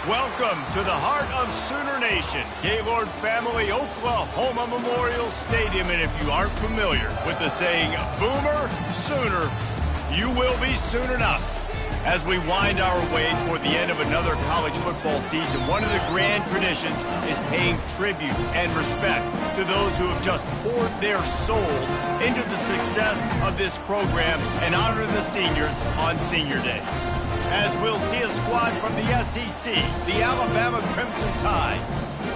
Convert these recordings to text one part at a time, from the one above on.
Welcome to the heart of Sooner Nation, Gaylord Family Oklahoma Memorial Stadium. And if you aren't familiar with the saying, Boomer Sooner, you will be soon enough. As we wind our way toward the end of another college football season, one of the grand traditions is paying tribute and respect to those who have just poured their souls into the success of this program and honor the seniors on Senior Day. As we'll see a squad from the SEC, the Alabama Crimson Tide,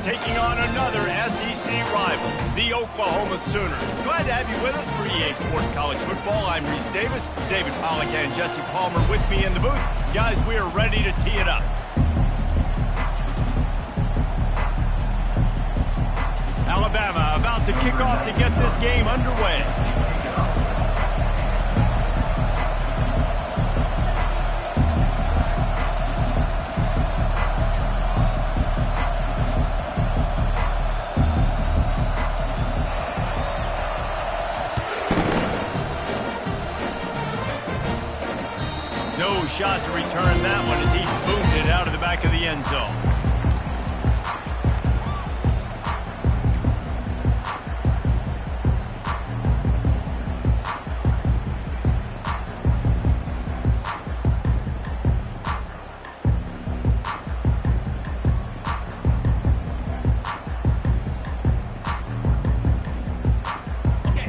taking on another SEC rival, the Oklahoma Sooners. Glad to have you with us for EA Sports College Football. I'm Reese Davis, David Pollack and Jesse Palmer with me in the booth. Guys, we are ready to tee it up. Alabama about to kick off to get this game underway. No shot to return that one as he boomed it out of the back of the end zone.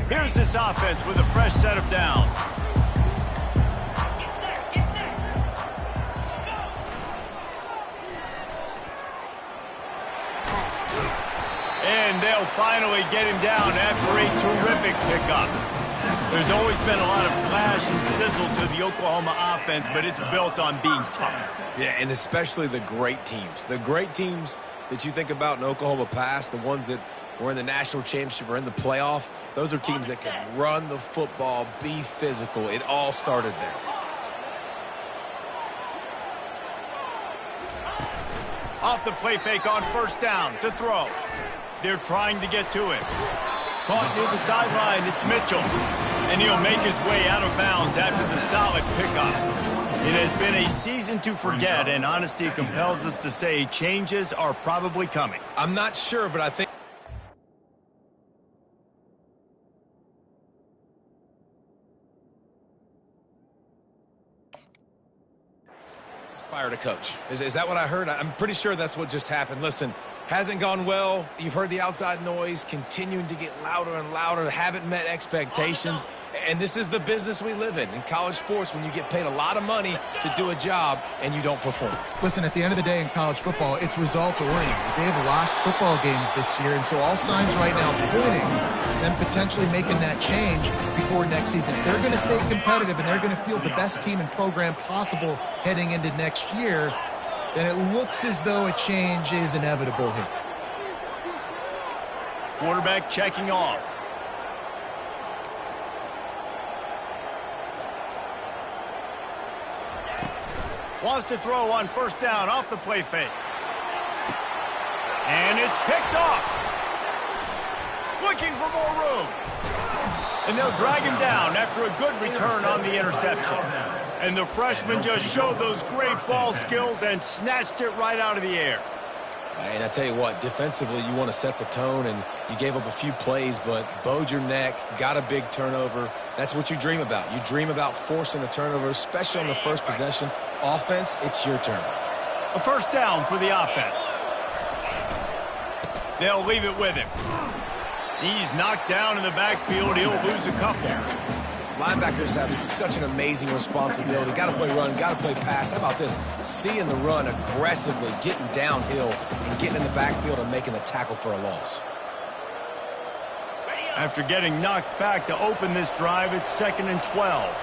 Here's this offense with a fresh set of downs. And they'll finally get him down after a terrific pickup. There's always been a lot of flash and sizzle to the Oklahoma offense, but it's built on being tough. Yeah, and especially the great teams. The great teams that you think about in Oklahoma past, the ones that were in the national championship or in the playoff, those are teams that can run the football, be physical. It all started there. Off the play fake on first down to throw. They're trying to get to it. Caught near the sideline, it's Mitchell. And he'll make his way out of bounds after the solid pickup. It has been a season to forget, and honesty compels us to say changes are probably coming. I'm not sure, but I think fired a coach. Is that what I heard? I'm pretty sure that's what just happened. Listen, hasn't gone well. You've heard the outside noise, continuing to get louder and louder, haven't met expectations. And this is the business we live in college sports, when you get paid a lot of money to do a job and you don't perform. Listen, at the end of the day in college football, it's results-oriented. They have lost football games this year, and so all signs right now pointing to them potentially making that change before next season. If they're going to stay competitive and they're going to field the best team and program possible heading into next year, then it looks as though a change is inevitable here. Quarterback checking off. Wants to throw on first down off the play fake. And it's picked off. Looking for more room. And they'll drag him down after a good return on the interception. And the freshman just showed those great ball skills and snatched it right out of the air. And I tell you what, defensively, you want to set the tone, and you gave up a few plays, but bowed your neck, got a big turnover. That's what you dream about. You dream about forcing a turnover, especially on the first possession. Offense, it's your turn. A first down for the offense. They'll leave it with him. He's knocked down in the backfield. He'll lose a couple. Linebackers have such an amazing responsibility. Got to play run, got to play pass. How about this? Seeing the run aggressively, getting downhill, and getting in the backfield and making the tackle for a loss. After getting knocked back to open this drive, it's 2nd and 12.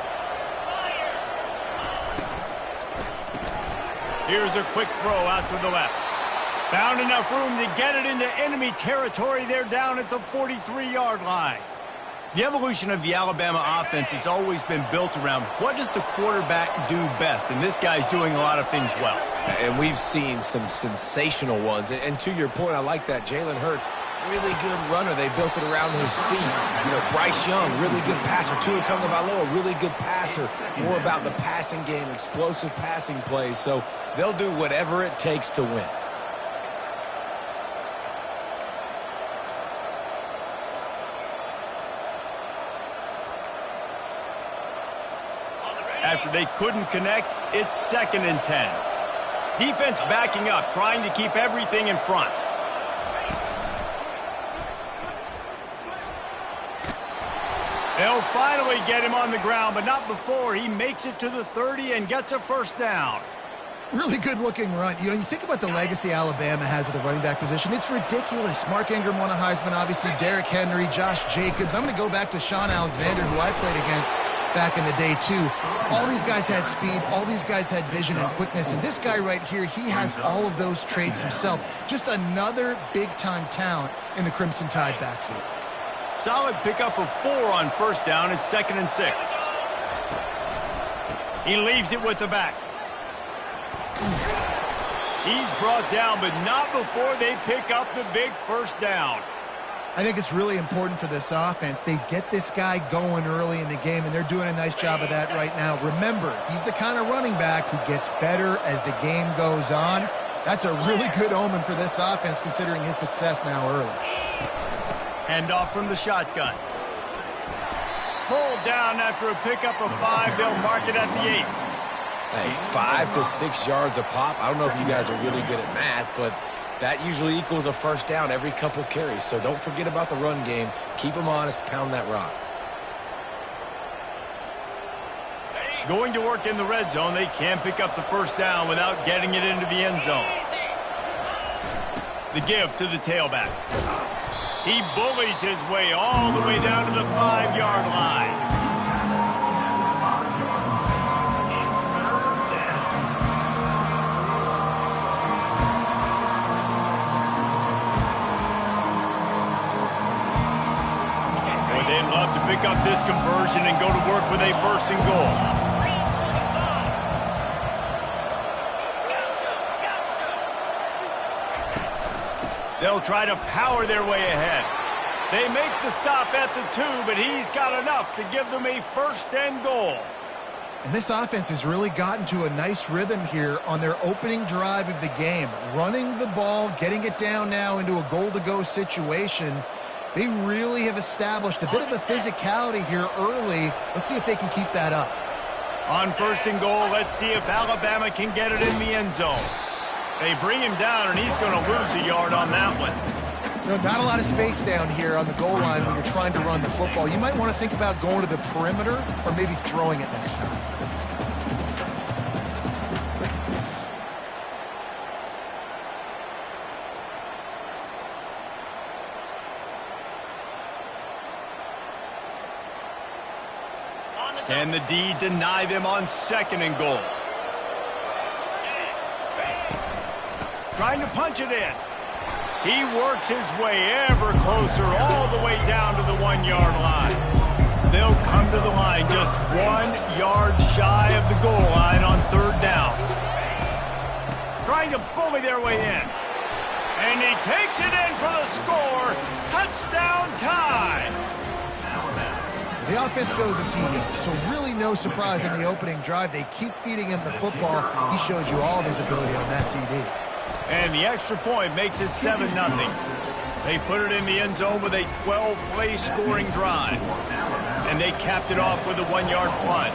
Here's a quick throw out to the left. Found enough room to get it into enemy territory. They're down at the 43-yard line. The evolution of the Alabama offense has always been built around what does the quarterback do best, and this guy's doing a lot of things well. And we've seen some sensational ones. And to your point, I like that. Jalen Hurts really good runner. They built it around his feet. You know, Bryce Young, really good passer. Tua Tagovailoa, really good passer. More about the passing game, explosive passing plays. So they'll do whatever it takes to win. After they couldn't connect, it's 2nd and 10. Defense backing up, trying to keep everything in front. They'll finally get him on the ground, but not before he makes it to the 30 and gets a first down. Really good-looking run. You know, you think about the legacy Alabama has at the running back position. It's ridiculous. Mark Ingram won a Heisman, obviously. Derrick Henry, Josh Jacobs. I'm going to go back to Sean Alexander, who I played against back in the day, too. All these guys had speed. All these guys had vision and quickness. And this guy right here, he has all of those traits himself. Just another big-time talent in the Crimson Tide backfield. Solid pickup of 4 on first down. It's 2nd and 6. He leaves it with the back. He's brought down, but not before they pick up the big first down. I think it's really important for this offense. They get this guy going early in the game, and they're doing a nice job of that right now. Remember, he's the kind of running back who gets better as the game goes on. That's a really good omen for this offense, considering his success now early. Handoff from the shotgun. Pulled down after a pickup of 5. They'll mark it at the 8. Hey, 5 to 6 yards a pop. I don't know if you guys are really good at math, but that usually equals a first down every couple carries. So don't forget about the run game. Keep them honest. Pound that rock. Going to work in the red zone. They can't pick up the first down without getting it into the end zone. The give to the tailback. He bullies his way all the way down to the 5-yard line. They'd love to pick up this conversion and go to work with a 1st and goal. They'll try to power their way ahead. They make the stop at the 2, but he's got enough to give them a 1st and goal. And this offense has really gotten to a nice rhythm here on their opening drive of the game. Running the ball, getting it down now into a goal-to-go situation. They really have established a bit of a physicality here early. Let's see if they can keep that up. On 1st and goal, let's see if Alabama can get it in the end zone. They bring him down, and he's going to lose a yard on that one. You know, not a lot of space down here on the goal line when you're trying to run the football. You might want to think about going to the perimeter or maybe throwing it next time. Can the D deny them on 2nd and goal? Trying to punch it in. He works his way ever closer all the way down to the 1-yard line. They'll come to the line just 1 yard shy of the goal line on 3rd down. Trying to bully their way in. And he takes it in for the score. Touchdown tie. The offense goes as he goes, so really no surprise in the opening drive. They keep feeding him the football. He showed you all of his ability on that TD. And the extra point makes it 7-0. They put it in the end zone with a 12-play scoring drive. And they capped it off with a 1-yard plunge.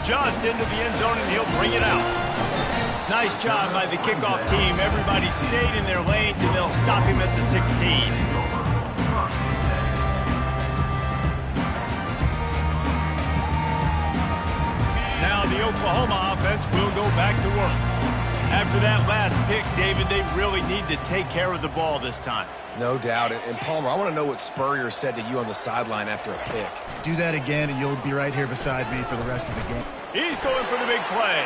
Just into the end zone, and he'll bring it out. Nice job by the kickoff team. Everybody stayed in their lanes, and they'll stop him at the 16. Now the Oklahoma offense will go back to work. After that last pick, David, they really need to take care of the ball this time. No doubt. And Palmer, I want to know what Spurrier said to you on the sideline after a pick. Do that again, and you'll be right here beside me for the rest of the game. He's going for the big play.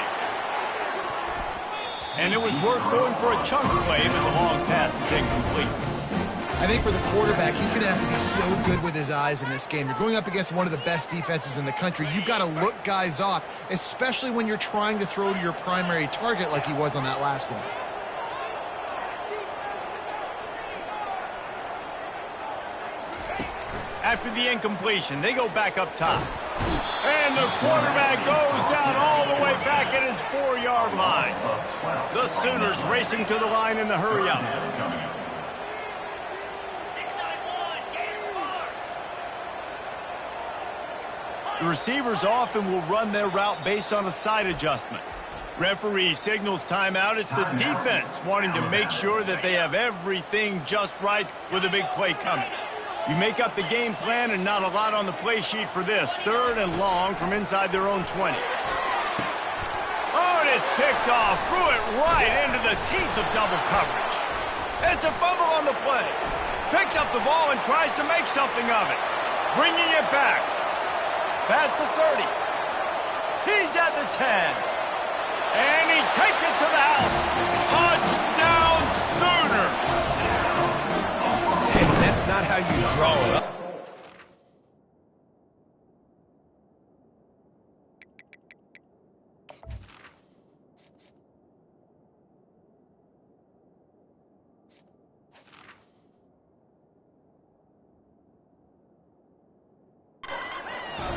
And it was worth going for a chunk play, but the long pass is incomplete. I think for the quarterback, he's going to have to be so good with his eyes in this game. You're going up against one of the best defenses in the country. You've got to look guys off, especially when you're trying to throw to your primary target like he was on that last one. After the incompletion, they go back up top. And the quarterback goes down all the way back at his 4-yard line. The Sooners racing to the line in the hurry-up. The receivers often will run their route based on a side adjustment. Referee signals timeout. It's the defense wanting to make sure that they have everything just right with a big play coming. You make up the game plan and not a lot on the play sheet for this. 3rd and long from inside their own 20. Oh, and it's picked off. Threw it right into the teeth of double coverage. It's a fumble on the play. Picks up the ball and tries to make something of it. Bringing it back. Past the 30. He's at the 10. And he takes it to the house. Touchdown, Sooners! That's not how you draw it up.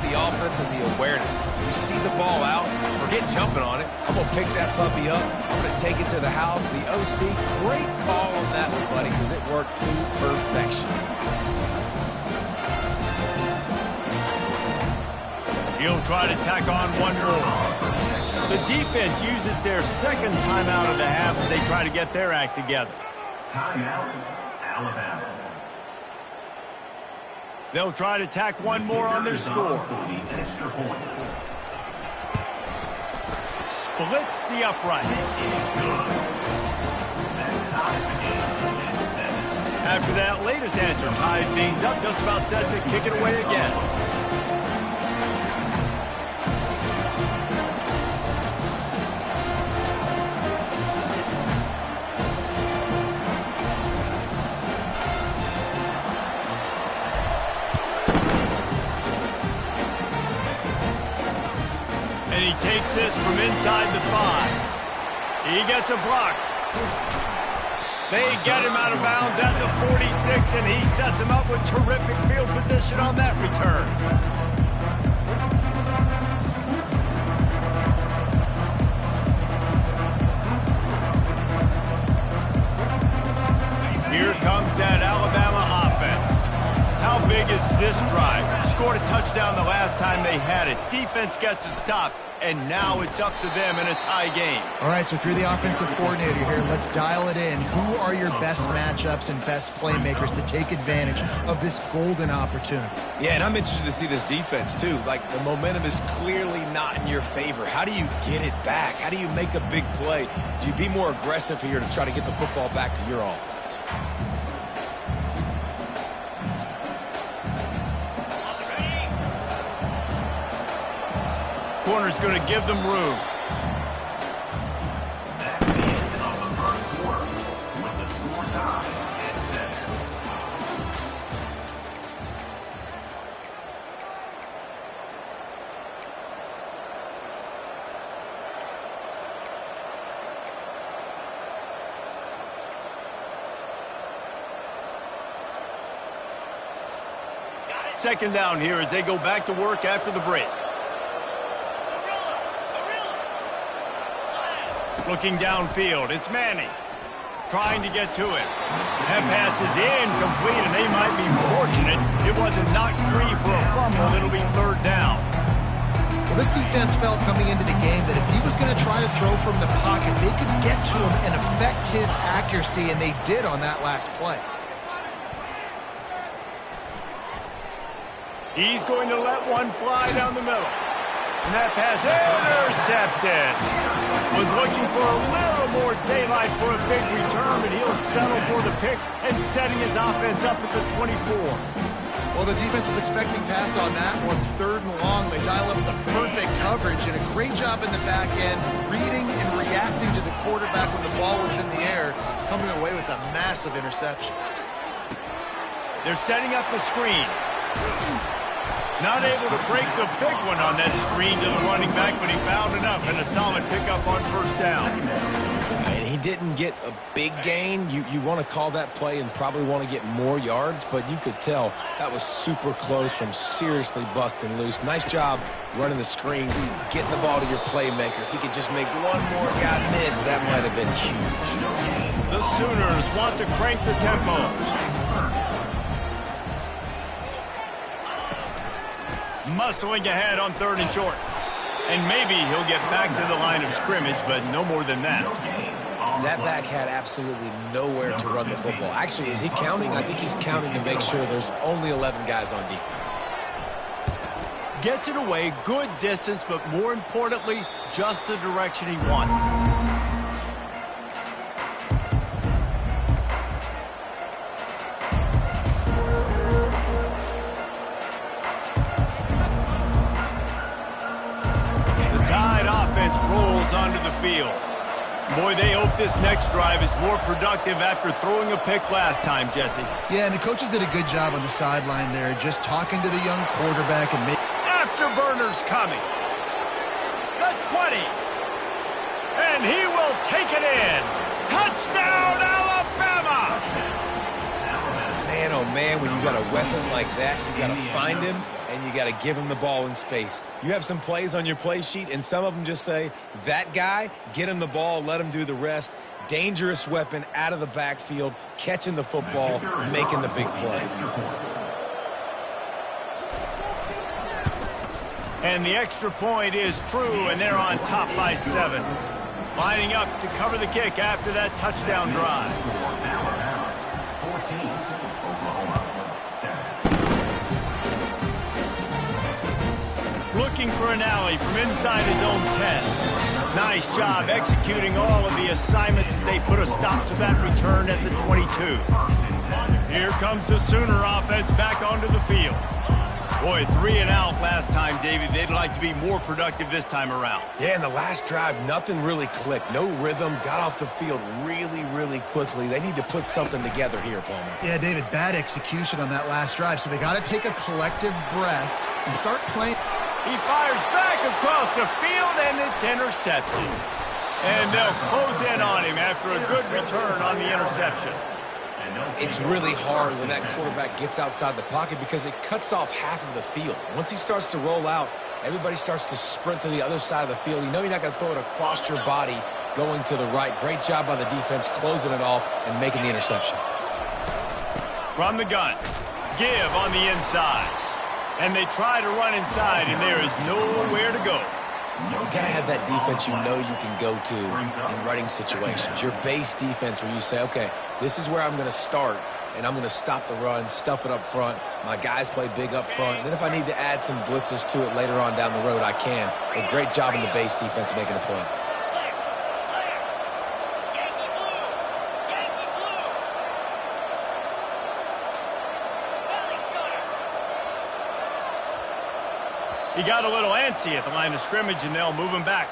The offense and the awareness. You see the ball out, forget jumping on it. I'm going to pick that puppy up. I'm going to take it to the house. The OC, great call on that one, buddy, because it worked to perfection. He'll try to tack on one more. The defense uses their second timeout of the half as they try to get their act together. Timeout, Alabama. They'll try to tack one more on their score. Splits the uprights. After that latest answer tied things up, just about set to kick it away again. And he takes this from inside the 5. He gets a block. They get him out of bounds at the 46, and he sets him up with terrific field position on that return. Here comes that Alabama offense. How big is this drive? Scored a touchdown the last time they had it. Defense gets a stop, and now it's up to them in a tie game. All right, so if you're the offensive coordinator here, let's dial it in. Who are your best matchups and best playmakers to take advantage of this golden opportunity? Yeah, and I'm interested to see this defense, too. Like, the momentum is clearly not in your favor. How do you get it back? How do you make a big play? Do you be more aggressive here to try to get the football back to your offense? Corner's going to give them room. That's the end of the first quarter with the score tied at 7. Second down here as they go back to work after the break. Looking downfield, it's Manning trying to get to it. That pass is incomplete, and they might be fortunate it wasn't knocked free for a fumble. It'll be 3rd down. Well, this defense felt coming into the game that if he was going to try to throw from the pocket, they could get to him and affect his accuracy, and they did on that last play. He's going to let one fly down the middle. And that pass intercepted. Was looking for a little more daylight for a big return, but he'll settle for the pick and setting his offense up at the 24. Well, the defense was expecting pass on that one. 3rd and long, they dial up the perfect coverage and a great job in the back end, reading and reacting to the quarterback when the ball was in the air, coming away with a massive interception. They're setting up the screen. Not able to break the big one on that screen to the running back, but he found enough and a solid pickup on first down. And he didn't get a big gain. You want to call that play and probably want to get more yards, but you could tell that was super close from seriously busting loose. Nice job running the screen, getting the ball to your playmaker. If he could just make one more guy miss, that might have been huge. The Sooners want to crank the tempo. Muscling ahead on 3rd and short. And maybe he'll get back to the line of scrimmage, but no more than that. That back had absolutely nowhere to run the football. Actually, is he counting? I think he's counting to make sure there's only 11 guys on defense. Gets it away, good distance, but more importantly, just the direction he wanted. Rolls onto the field. Boy, they hope this next drive is more productive after throwing a pick last time, Jesse. Yeah, and the coaches did a good job on the sideline there, just talking to the young quarterback and making... Afterburner's coming. The 20. And he will take it in. Touchdown, Alabama! Man, oh man, when you got a weapon like that, you got to find him and you got to give him the ball in space. You have some plays on your play sheet, and some of them just say, that guy, get him the ball, let him do the rest. Dangerous weapon out of the backfield, catching the football, making the big play. And the extra point is true, and they're on top by 7. Lining up to cover the kick after that touchdown drive. 14, Oklahoma, 7. Looking for an alley from inside his own 10. Nice job executing all of the assignments as they put a stop to that return at the 22. Here comes the Sooner offense back onto the field. Boy, 3 and out last time, David. They'd like to be more productive this time around. Yeah, in the last drive, nothing really clicked. No rhythm, got off the field really quickly. They need to put something together here, Palmer. Yeah, David, bad execution on that last drive, so they got to take a collective breath and start playing. He fires back across the field, and it's intercepted. And they'll close in on him after a good return on the interception. It's really hard when that quarterback gets outside the pocket because it cuts off half of the field. Once he starts to roll out, everybody starts to sprint to the other side of the field. You know you're not going to throw it across your body going to the right. Great job by the defense closing it off and making the interception. From the gun, give on the inside. And they try to run inside, and there is nowhere to go. You got to have that defense you know you can go to in running situations. Your base defense where you say, okay, this is where I'm going to start, and I'm going to stop the run, stuff it up front. My guys play big up front. And then if I need to add some blitzes to it later on down the road, I can. A great job in the base defense making a play. He got a little antsy at the line of scrimmage, and they'll move him back.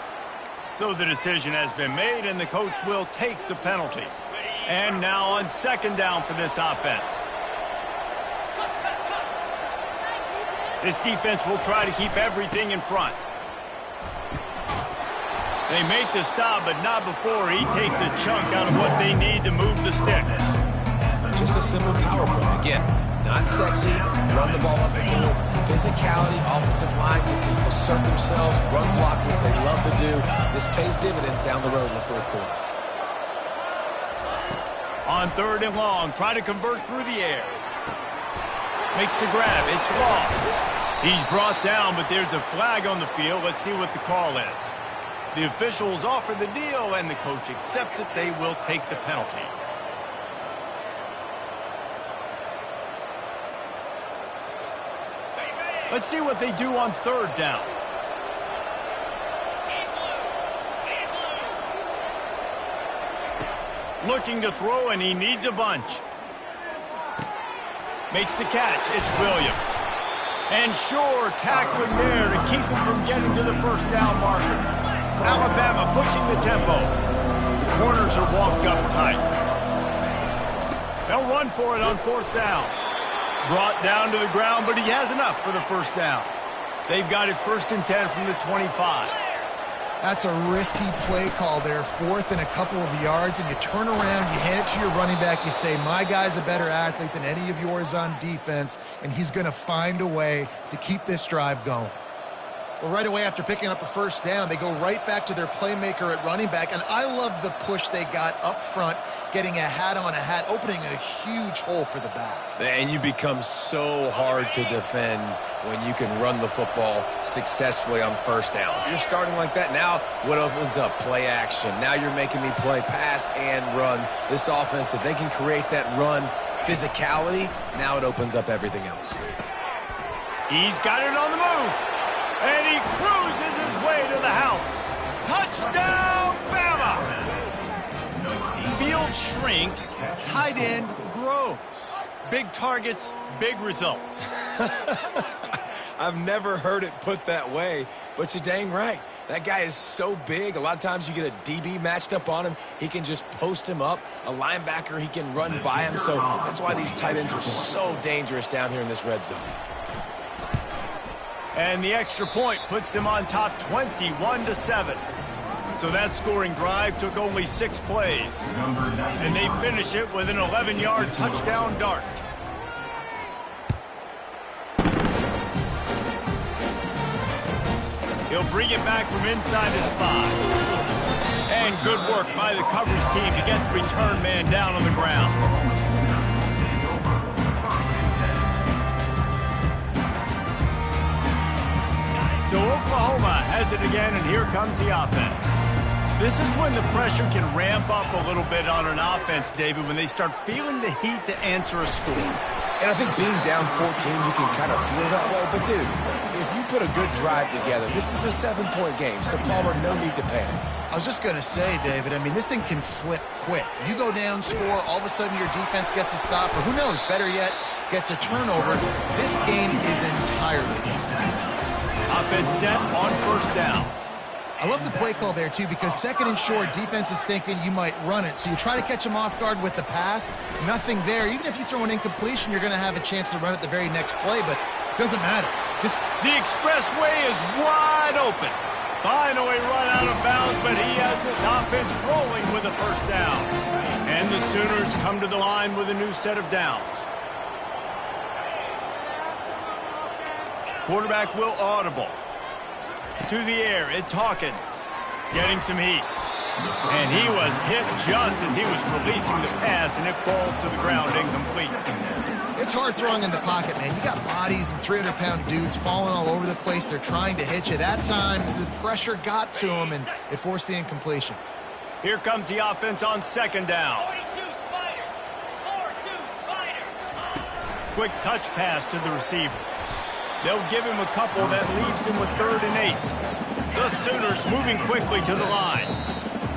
So the decision has been made, and the coach will take the penalty. And now on 2nd down for this offense. This defense will try to keep everything in front. They make the stop, but not before he takes a chunk out of what they need to move the sticks. Just a simple power play. Again, not sexy, run the ball up the middle. Physicality, offensive line gets to assert themselves, run block, which they love to do. This pays dividends down the road in the 4th quarter. On 3rd and long, try to convert through the air. Makes the grab, it's ball. He's brought down, but there's a flag on the field. Let's see what the call is. The officials offer the deal, and the coach accepts it. They will take the penalty. Let's see what they do on 3rd down. Looking to throw, and he needs a bunch. Makes the catch. It's Williams. And sure, tackling there to keep him from getting to the 1st down marker. Alabama pushing the tempo. The corners are walked up tight. They'll run for it on 4th down. Brought down to the ground, but he has enough for the first down. They've got it 1st and 10 from the 25. That's a risky play call there, 4th and a couple of yards, and you turn around, you hand it to your running back, you say, my guy's a better athlete than any of yours on defense, and he's going to find a way to keep this drive going. Well, right away after picking up a first down, they go right back to their playmaker at running back, and I love the push they got up front, getting a hat on a hat, opening a huge hole for the back. And you become so hard to defend when you can run the football successfully on first down. You're starting like that. Now what opens up? Play action. Now you're making me play pass and run. This offense, if they can create that run physicality, now it opens up everything else. He's got it on the move. And he cruises his way to the house. Touchdown, Bama! Field shrinks, tight end grows. Big targets, big results. I've never heard it put that way, but you're dang right. That guy is so big. A lot of times you get a DB matched up on him. He can just post him up. A linebacker, he can run by him. So that's why these tight ends are so dangerous down here in this red zone. And the extra point puts them on top 21-7. So that scoring drive took only 6 plays. And they finish it with an 11-yard touchdown dart. He'll bring it back from inside his 5. And good work by the coverage team to get the return man down on the ground. So Oklahoma has it again, and here comes the offense. This is when the pressure can ramp up a little bit on an offense, David, when they start feeling the heat to answer a score. And I think being down 14, you can kind of feel that way. But, dude, if you put a good drive together, this is a 7-point game, so Palmer, no need to panic. I was just going to say, David, I mean, this thing can flip quick. You go down, score, all of a sudden your defense gets a stop, or who knows, better yet, gets a turnover. This game is entirely different. Offense set on first down. I love the play call there, too, because 2nd and short, defense is thinking you might run it. So you try to catch them off guard with the pass. Nothing there. Even if you throw an incompletion, you're going to have a chance to run it the very next play, but it doesn't matter. The expressway is wide open. Finally run out of bounds, but he has this offense rolling with a first down. And the Sooners come to the line with a new set of downs. Quarterback will audible. To the air, it's Hawkins. Getting some heat. And he was hit just as he was releasing the pass, and it falls to the ground incomplete. It's hard throwing in the pocket, man. You got bodies and 300-pound dudes falling all over the place. They're trying to hit you. That time, the pressure got to him, and it forced the incompletion. Here comes the offense on 2nd down. Quick touch pass to the receiver. They'll give him a couple that leaves him with 3rd and 8. The Sooners moving quickly to the line.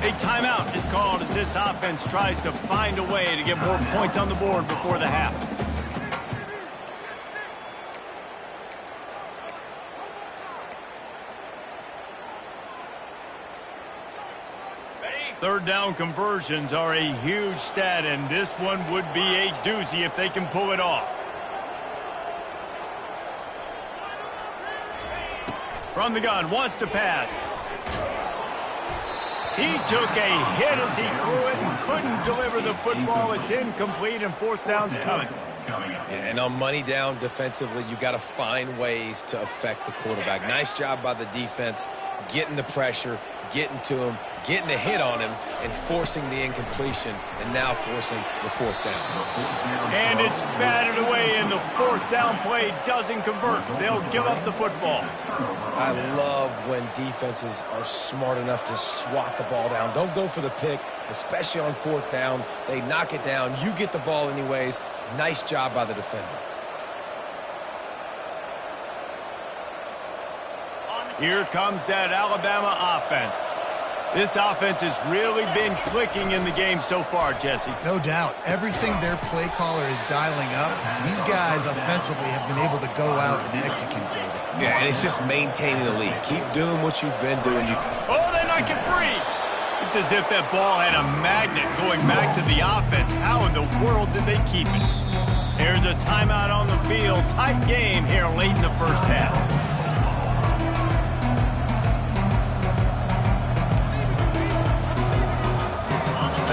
A timeout is called as this offense tries to find a way to get more points on the board before the half. Third down conversions are a huge stat, and this one would be a doozy if they can pull it off. From the gun, wants to pass. He took a hit as he threw it and couldn't deliver the football. It's incomplete, and 4th down's coming. And on money down defensively, you got to find ways to affect the quarterback. Nice job by the defense, getting the pressure, getting to him, getting a hit on him, and forcing the incompletion, and now forcing the 4th down. And it's batted away, and the 4th down play doesn't convert. They'll give up the football. I love when defenses are smart enough to swat the ball down. Don't go for the pick, especially on 4th down. They knock it down. You get the ball anyways. Nice job by the defender. Here comes that Alabama offense. This offense has really been clicking in the game so far, Jesse. No doubt. Everything their play caller is dialing up, these guys offensively have been able to go out and execute, David. Yeah, and it's just maintaining the lead. Keep doing what you've been doing. Oh, they knock it free. It's as if that ball had a magnet going back to the offense. How in the world did they keep it? Here's a timeout on the field. Tight game here late in the first half.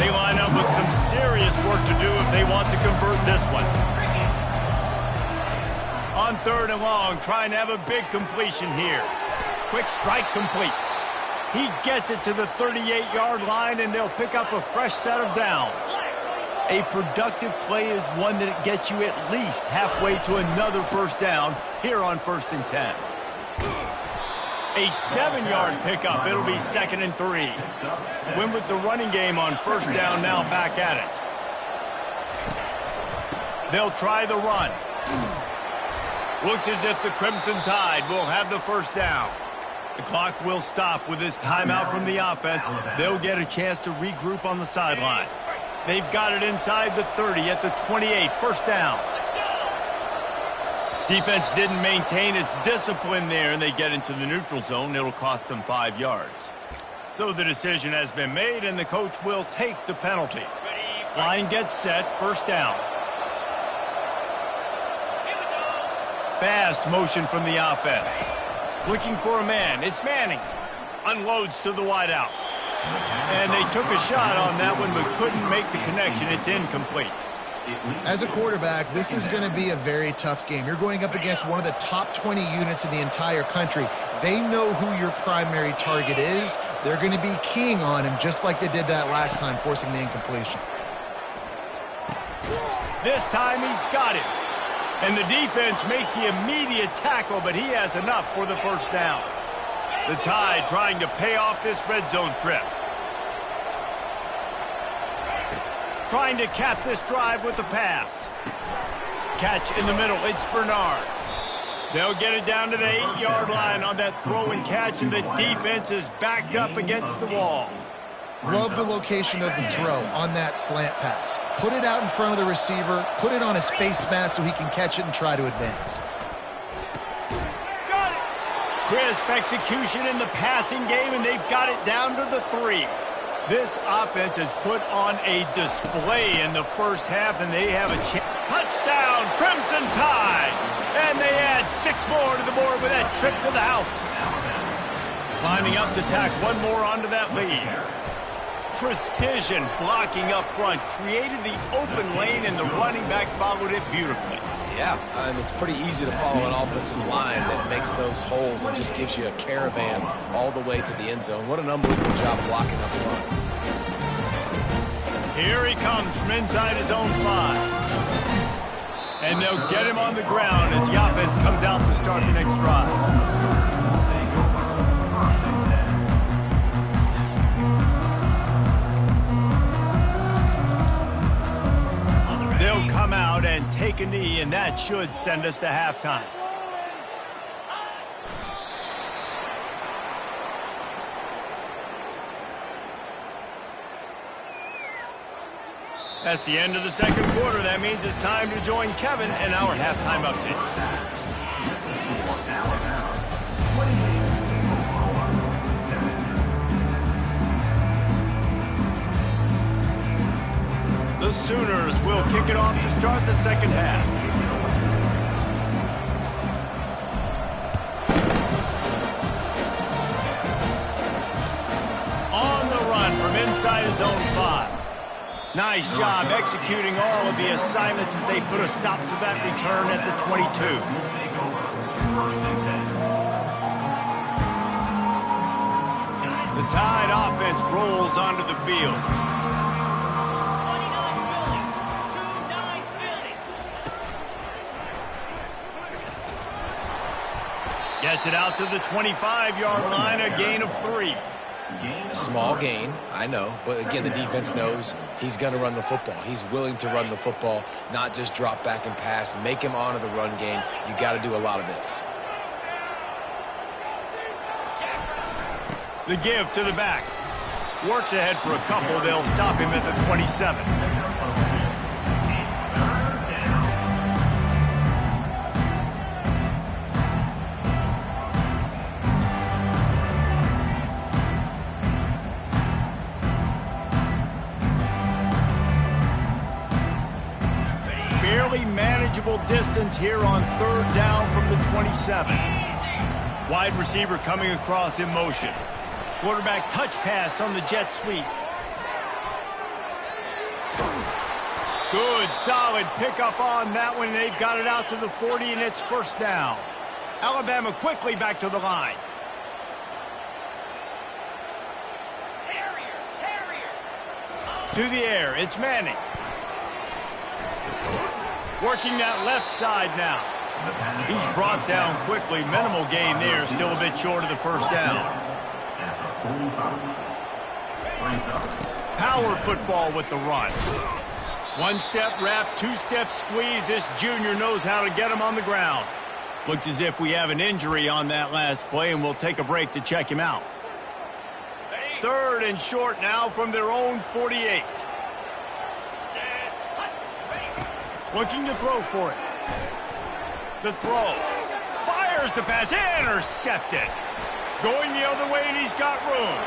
They line up with some serious work to do if they want to convert this one. On 3rd and long, trying to have a big completion here. Quick strike complete. He gets it to the 38-yard line, and they'll pick up a fresh set of downs. A productive play is one that gets you at least halfway to another first down here on 1st and 10. A 7-yard pickup. It'll be 2nd and 3. Win with the running game on 1st down, now back at it. They'll try the run. Looks as if the Crimson Tide will have the first down. The clock will stop with this timeout from the offense. They'll get a chance to regroup on the sideline. They've got it inside the 30 at the 28, first down. Defense didn't maintain its discipline there, and they get into the neutral zone. It'll cost them 5 yards. So the decision has been made, and the coach will take the penalty. Line gets set, first down. Fast motion from the offense. Looking for a man. It's Manning. Unloads to the wideout. And they took a shot on that one, but couldn't make the connection. It's incomplete. As a quarterback, this is going to be a very tough game. You're going up against one of the top 20 units in the entire country. They know who your primary target is. They're going to be keying on him, just like they did that last time, forcing the incompletion. This time he's got it. And the defense makes the immediate tackle, but he has enough for the first down. The Tide trying to pay off this red zone trip. Trying to cap this drive with the pass. Catch in the middle. It's Bernard. They'll get it down to the 8-yard line on that throw and catch, and the defense is backed up against the wall. Love the location of the throw on that slant pass. Put it out in front of the receiver. Put it on his face mask so he can catch it and try to advance. Got it. Crisp execution in the passing game, and they've got it down to the 3. This offense has put on a display in the first half, and they have a chance. Touchdown, Crimson Tide! And they add 6 more to the board with that trip to the house. Lining up to tack one more onto that lead. Precision blocking up front, created the open lane, and the running back followed it beautifully. Yeah, and it's pretty easy to follow an offensive line that makes those holes and just gives you a caravan all the way to the end zone. What an unbelievable job blocking up front. Here he comes from inside his own 5. And they'll get him on the ground as the offense comes out to start the next drive. They'll come out and take a knee, and that should send us to halftime. That's the end of the second quarter. That means it's time to join Kevin in our halftime update. The Sooners will kick it off to start the second half. On the run from inside his own 5. Nice job executing all of the assignments as they put a stop to that return at the 22. The Tide offense rolls onto the field. Gets it out to the 25-yard line, a gain of 3. Small gain, I know, but again, the defense knows he's going to run the football. He's willing to run the football, not just drop back and pass, make him honor the run game. You got to do a lot of this. The give to the back. Works ahead for a couple. They'll stop him at the 27. manageable distance here on 3rd down from the 27. Wide receiver coming across in motion. Quarterback touch pass on the jet sweep. Good, solid pickup on that one. They've got it out to the 40, and it's 1st down. Alabama quickly back to the line. To the air, it's Manning. Working that left side now. He's brought down quickly. Minimal gain there, still a bit short of the 1st down. Power football with the run. 1-step wrap, 2-step squeeze. This junior knows how to get him on the ground. Looks as if we have an injury on that last play, and we'll take a break to check him out. 3rd and short now from their own 48. Looking to throw for it. The throw. Fires the pass. Intercepted. Going the other way, and he's got room.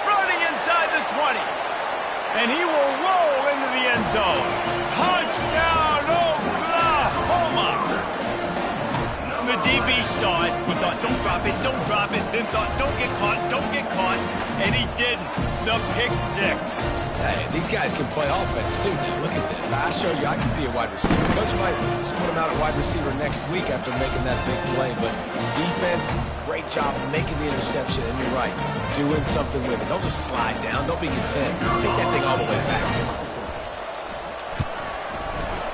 Running inside the 20. And he will roll into the end zone. Touchdown, Oklahoma! The DB saw it. He thought, don't drop it, don't drop it. Then thought, don't get caught, don't get caught. And he didn't. The pick 6. Hey, these guys can play offense, too. Now, look at this. I showed you I can be a wide receiver. Coach might split him out at wide receiver next week after making that big play. But defense, great job making the interception. And you're right, doing something with it. Don't just slide down. Don't be content. Take that thing all the way back.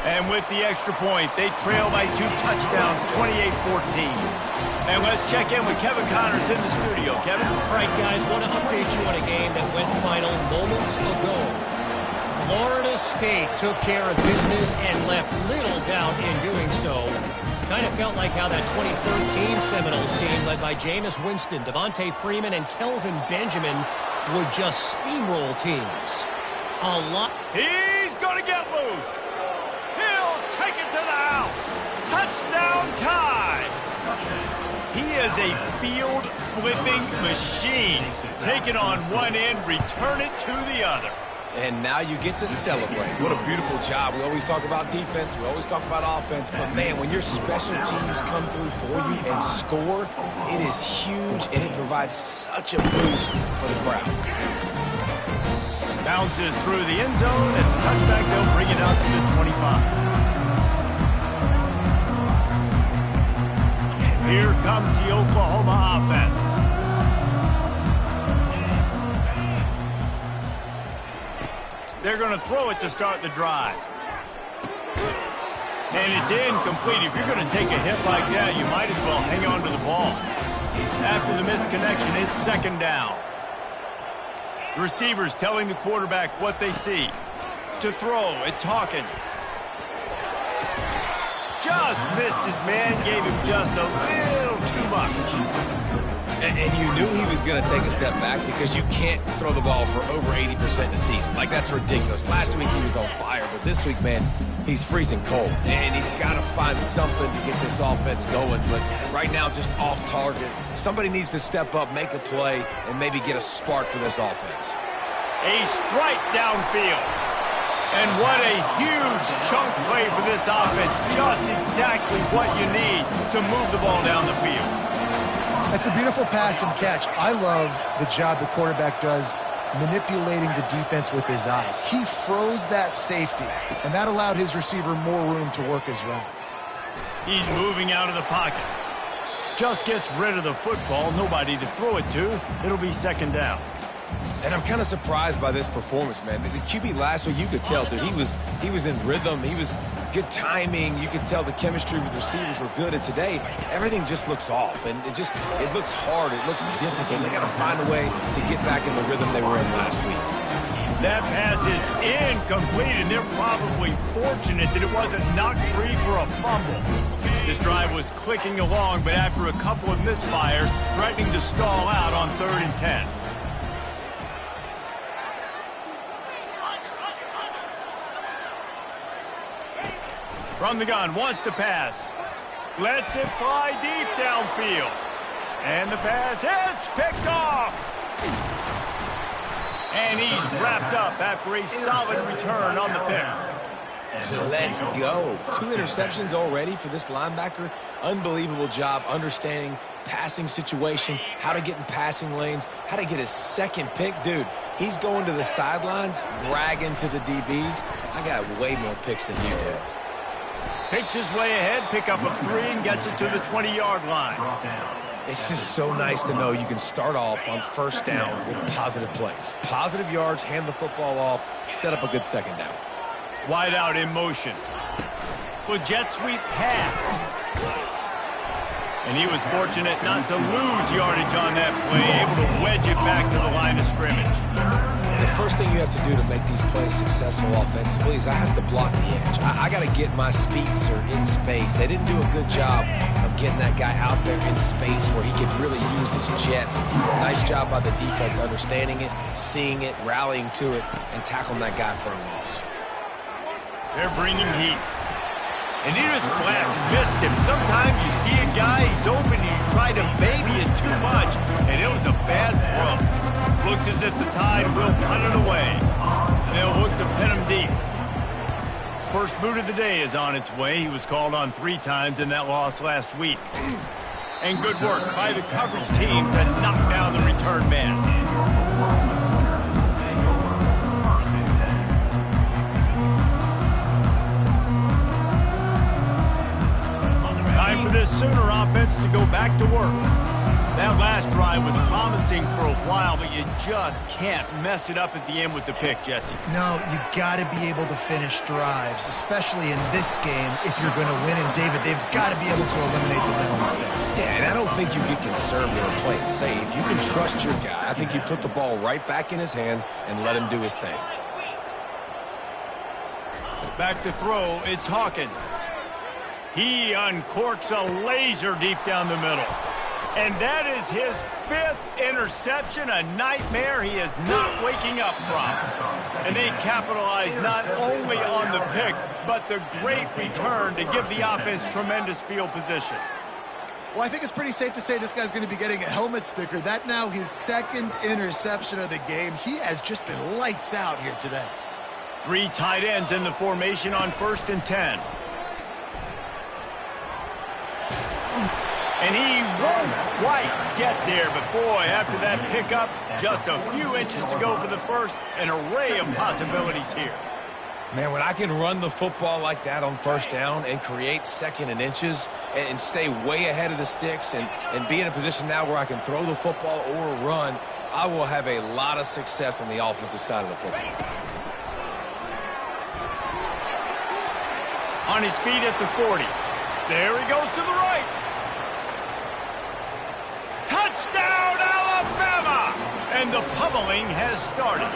And with the extra point, they trail by 2 touchdowns, 28-14. And let's check in with Kevin Connors in the studio. Kevin? All right, guys, want to update you on a game that went final moments ago. Florida State took care of business and left little doubt in doing so. Kind of felt like how that 2013 Seminoles team led by Jameis Winston, Devontae Freeman, and Kelvin Benjamin would just steamroll teams. A lot. He's going to get loose. He'll take it to the house. Touchdown time. He is a field-flipping machine. Take it on one end, return it to the other. And now you get to celebrate. What a beautiful job. We always talk about defense. We always talk about offense. But, man, when your special teams come through for you and score, it is huge, and it provides such a boost for the crowd. Bounces through the end zone. It's a touchback. They'll bring it out to the 25. Here comes the Oklahoma offense. They're going to throw it to start the drive. And it's incomplete. If you're going to take a hit like that, you might as well hang on to the ball. After the misconnection, it's 2nd down. Receivers telling the quarterback what they see. To throw, it's Hawkins. Just missed his man, gave him just a little too much. And you knew he was going to take a step back because you can't throw the ball for over 80% in the season. Like, that's ridiculous. Last week he was on fire, but this week, man, he's freezing cold. And he's got to find something to get this offense going. But right now, just off target. Somebody needs to step up, make a play, and maybe get a spark for this offense. A strike downfield. And what a huge chunk play for this offense. Just exactly what you need to move the ball down the field. That's a beautiful pass and catch. I love the job the quarterback does manipulating the defense with his eyes. He froze that safety, and that allowed his receiver more room to work his route. He's moving out of the pocket. Just gets rid of the football. Nobody to throw it to. It'll be 2nd down. And I'm kind of surprised by this performance, man. The QB last week, you could tell, dude, he was in rhythm. He was good timing. You could tell the chemistry with receivers were good. And today, everything just looks off. And it looks hard. It looks difficult. They got to find a way to get back in the rhythm they were in last week. That pass is incomplete, and they're probably fortunate that it wasn't knocked free for a fumble. This drive was clicking along, but after a couple of misfires, threatening to stall out on 3rd and 10. From the gun, wants to pass. Lets it fly deep downfield. And the pass hits, picked off. And he's wrapped up after a solid return on the pick. Let's go. 2 interceptions already for this linebacker. Unbelievable job understanding passing situation, how to get in passing lanes, how to get his second pick. Dude, he's going to the sidelines, bragging to the DBs. I got way more picks than you do. Picks his way ahead, pick up a 3 and gets it to the 20-yard line. It's just so nice to know you can start off on first down with positive plays. Positive yards, hand the football off, set up a good second down. Wide out in motion. With jet sweep pass. And he was fortunate not to lose yardage on that play, able to wedge it back to the line of scrimmage. The first thing you have to do to make these plays successful offensively is I have to block the edge. I got to get my speedster in space. They didn't do a good job of getting that guy out there in space where he could really use his jets. Nice job by the defense understanding it, seeing it, rallying to it, and tackling that guy for a loss. They're bringing heat. And he just flat missed him. Sometimes you see a guy, he's open, and you try to baby it too much, and it was a bad throw. Looks as if the Tide will punt it away. They'll look to pin him deep. First boot of the day is on its way. He was called on 3 times in that loss last week. And good work by the coverage team to knock down the return man. Time for this Sooner offense to go back to work. That last drive was promising for a while, but you just can't mess it up at the end with the pick, Jesse. No, you got to be able to finish drives, especially in this game if you're going to win. And, David, they've got to be able to eliminate the mental mistakes. Yeah, and I don't think you get conservative or play it safe. You can trust your guy. I think you put the ball right back in his hands and let him do his thing. Back to throw, it's Hawkins. He uncorks a laser deep down the middle. And that is his 5th interception, a nightmare he is not waking up from. And they capitalize not only on the pick, but the great return to give the offense tremendous field position. Well, I think it's pretty safe to say this guy's going to be getting a helmet sticker. That now his 2nd interception of the game. He has just been lights out here today. 3 tight ends in the formation on 1st and 10. And he won't quite get there, but boy, after that pickup, just a few inches to go for the first, an array of possibilities here. Man, when I can run the football like that on first down and create 2nd and inches and stay way ahead of the sticks and be in a position now where I can throw the football or run, I will have a lot of success on the offensive side of the football. On his feet at the 40. There he goes to the right. Touchdown, Alabama! And the pummeling has started.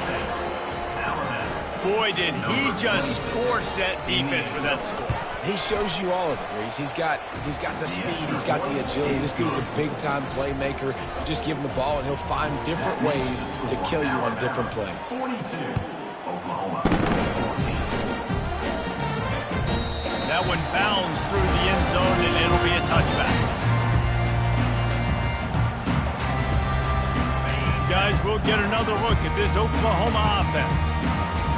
Boy, did he just scorch that defense for that score. He shows you all of it, Reese. He's got the speed, he's got the agility. This dude's a big-time playmaker. You just give him the ball, and he'll find different ways to kill you on different plays. 42, Oklahoma. That one bounds through the end zone, and it'll be a touchback. Guys, we'll get another look at this Oklahoma offense.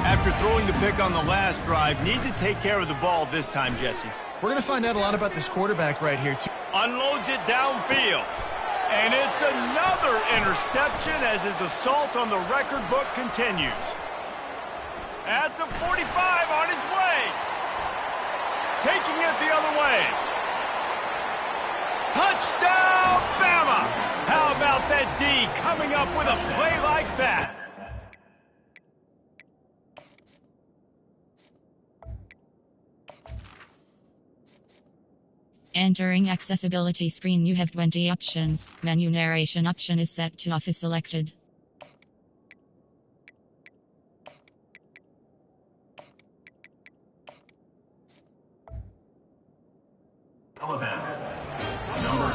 After throwing the pick on the last drive, need to take care of the ball this time, Jesse. We're going to find out a lot about this quarterback right here, too. Unloads it downfield. And it's another interception as his assault on the record book continues. At the 45 on his way. Taking it the other way. Touchdown, Bama! How about that D coming up with a play like that? Entering accessibility screen, you have 20 options. Menu narration option is set to off is selected.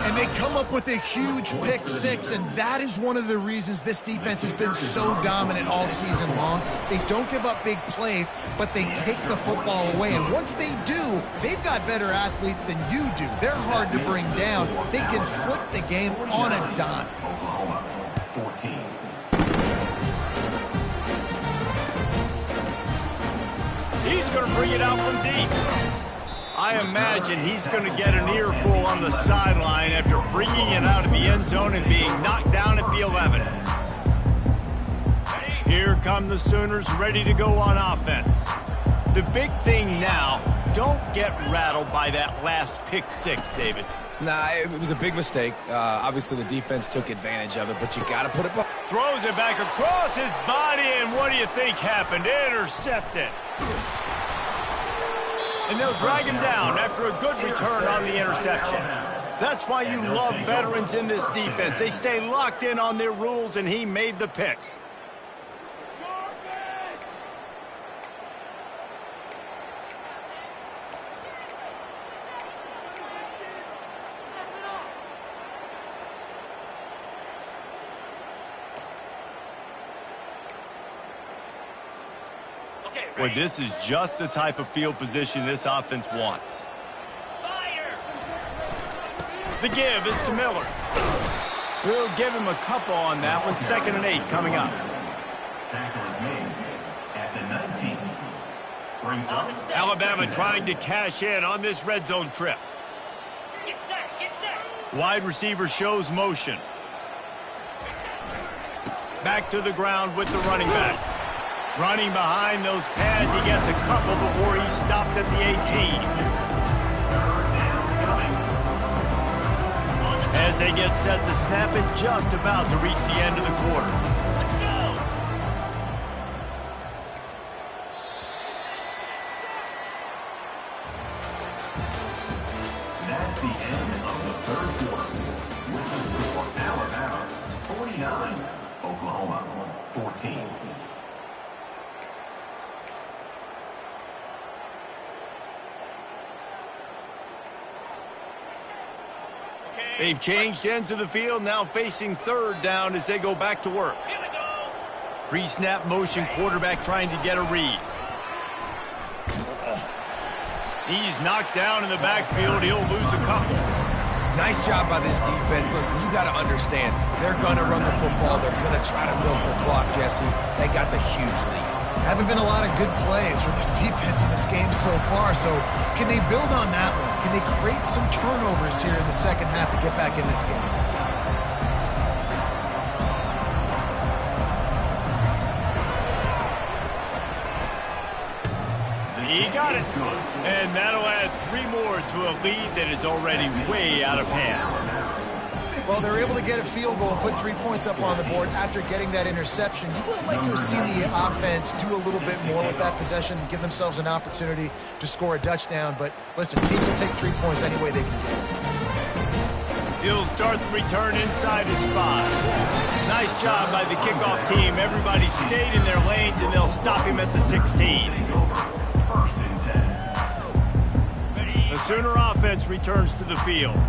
And they come up with a huge pick 6, and that is one of the reasons this defense has been so dominant all season long. They don't give up big plays, but they take the football away. And once they do, they've got better athletes than you do. They're hard to bring down. They can flip the game on a dime. Oklahoma, 14. He's going to bring it out from deep. I imagine he's going to get an earful on the sideline after bringing it out of the end zone and being knocked down at the 11. Here come the Sooners ready to go on offense. The big thing now, don't get rattled by that last pick six, David. Nah, it was a big mistake. Obviously, the defense took advantage of it, but you got to put it back. Throws it back across his body, and what do you think happened? Intercepted. And they'll drag him down after a good return on the interception. That's why you love veterans in this defense. They stay locked in on their rules, and he made the pick. Well, this is just the type of field position this offense wants. The give is to Miller. We'll give him a couple on that one. 2nd and 8 coming up. Tackle is made at the 19. Brings up Alabama trying to cash in on this red zone trip. Get set. Wide receiver shows motion. Back to the ground with the running back. Running behind those pads, he gets a couple before he stopped at the 18. As they get set to snap it, just about to reach the end of the quarter. Let's go. That's the end of the third quarter. With the score, Alabama 49, Oklahoma 14. They've changed ends of the field, now facing 3rd down as they go back to work. Here we go. Pre-snap motion, quarterback trying to get a read. He's knocked down in the backfield. He'll lose a couple. Nice job by this defense. Listen, you got to understand, they're going to run the football. They're going to try to milk the clock, Jesse. They got the huge lead. Haven't been a lot of good plays for this defense in this game so far, so can they build on that one? Can they create some turnovers here in the second half to get back in this game? He got it. And that'll add 3 more to a lead that is already way out of hand. Well, they're able to get a field goal and put 3 points up on the board after getting that interception. You would have liked to have seen the offense do a little bit more with that possession, give themselves an opportunity to score a touchdown. But listen, teams will take 3 points any way they can get it. He'll start the return inside his spot. Nice job by the kickoff team. Everybody stayed in their lanes, and they'll stop him at the 16. First and 10. The Sooner offense returns to the field.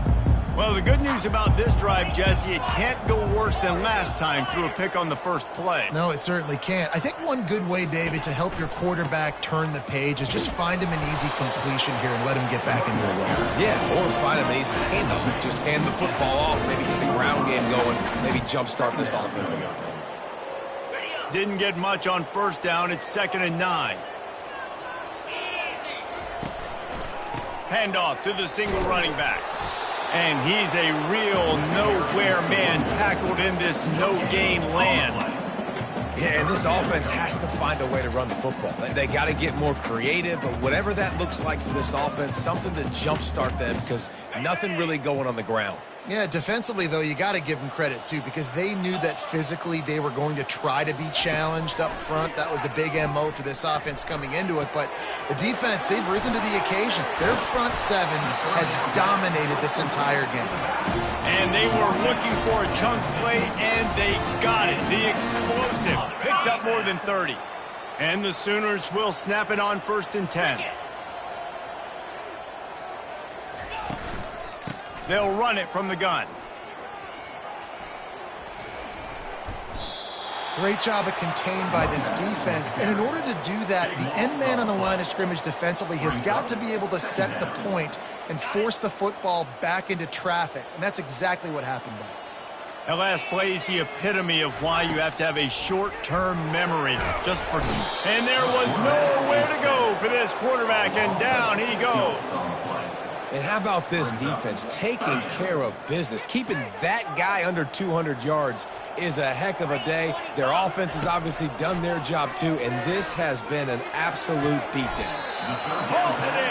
Well, the good news about this drive, Jesse, it can't go worse than last time through a pick on the first play. No, it certainly can't. I think one good way, David, to help your quarterback turn the page is just find him an easy completion here and let him get back into a run. Yeah, or find him an easy handoff. Just hand the football off, maybe get the ground game going, maybe jumpstart this offense a little bit. Didn't get much on 1st down. It's 2nd and 9. Handoff to the single running back. And he's a real nowhere man tackled in this no-gain land. Yeah, and this offense has to find a way to run the football. They got to get more creative, but whatever that looks like for this offense, something to jumpstart them because nothing really going on the ground. Yeah, defensively, though, you got to give them credit, too, because they knew that physically they were going to try to be challenged up front. That was a big MO for this offense coming into it. But the defense, they've risen to the occasion. Their front 7 has dominated this entire game. And they were looking for a chunk play, and they got it. The explosive picks up more than 30. And the Sooners will snap it on 1st and 10. They'll run it from the gun. Great job of contained by this defense. And in order to do that, the end man on the line of scrimmage defensively has got to be able to set the point and force the football back into traffic. And that's exactly what happened there. That last play is the epitome of why you have to have a short-term memory. And there was nowhere to go for this quarterback, and down he goes. And how about this defense taking care of business? Keeping that guy under 200 yards is a heck of a day. Their offense has obviously done their job too, and this has been an absolute beatdown. Holds it in.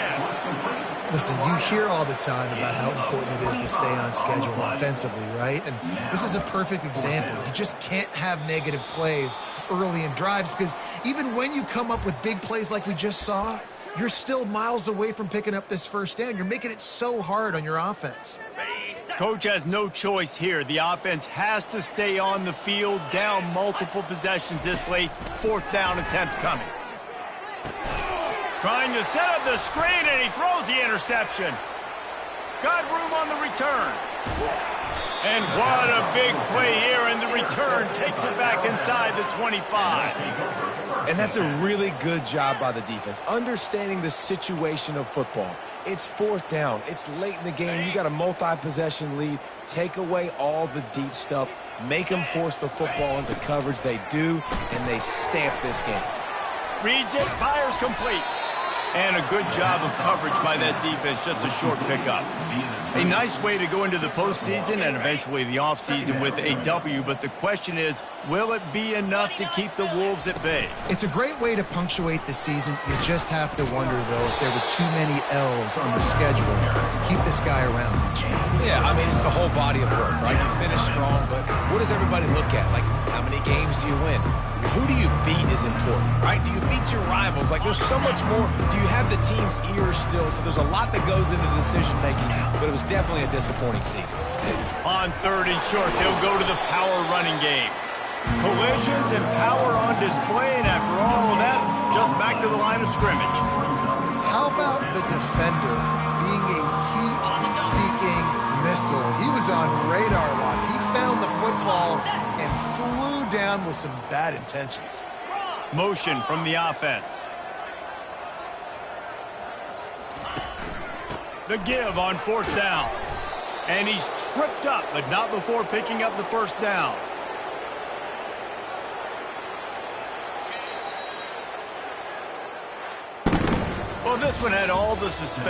Listen, you hear all the time about how important it is to stay on schedule offensively, right? And this is a perfect example. You just can't have negative plays early in drives because even when you come up with big plays like we just saw, you're still miles away from picking up this first down. You're making it so hard on your offense. Coach has no choice here. The offense has to stay on the field, down multiple possessions this late. 4th down attempt coming. Trying to set up the screen, and he throws the interception. Got room on the return. And what a big play here, and the return takes it back inside the 25. And that's a really good job by the defense, understanding the situation of football. It's 4th down. It's late in the game. You got a multi-possession lead. Take away all the deep stuff. Make them force the football into coverage. They do, and they stamp this game. Reads it, fires complete. And a good job of coverage by that defense, just a short pickup. A nice way to go into the postseason and eventually the offseason with a W, but the question is, will it be enough to keep the Wolves at bay? It's a great way to punctuate the season. You just have to wonder, though, if there were too many L's on the schedule to keep this guy around. Yeah, I mean, it's the whole body of work, right? You finish strong, but what does everybody look at? Like, how many games do you win? Who do you beat is important, right? Do you beat your rivals? Like, there's so much more. Do you have the team's ears still? So there's a lot that goes into decision-making, but it was definitely a disappointing season. On 3rd and short, they'll go to the power running game. Collisions and power on display, and after all of that, just back to the line of scrimmage. How about the defender being a heat-seeking missile? He was on radar lock. He found the football and flew down with some bad intentions. Motion from the offense. The give on 4th down. And he's tripped up, but not before picking up the first down. Well, this one had all the suspense.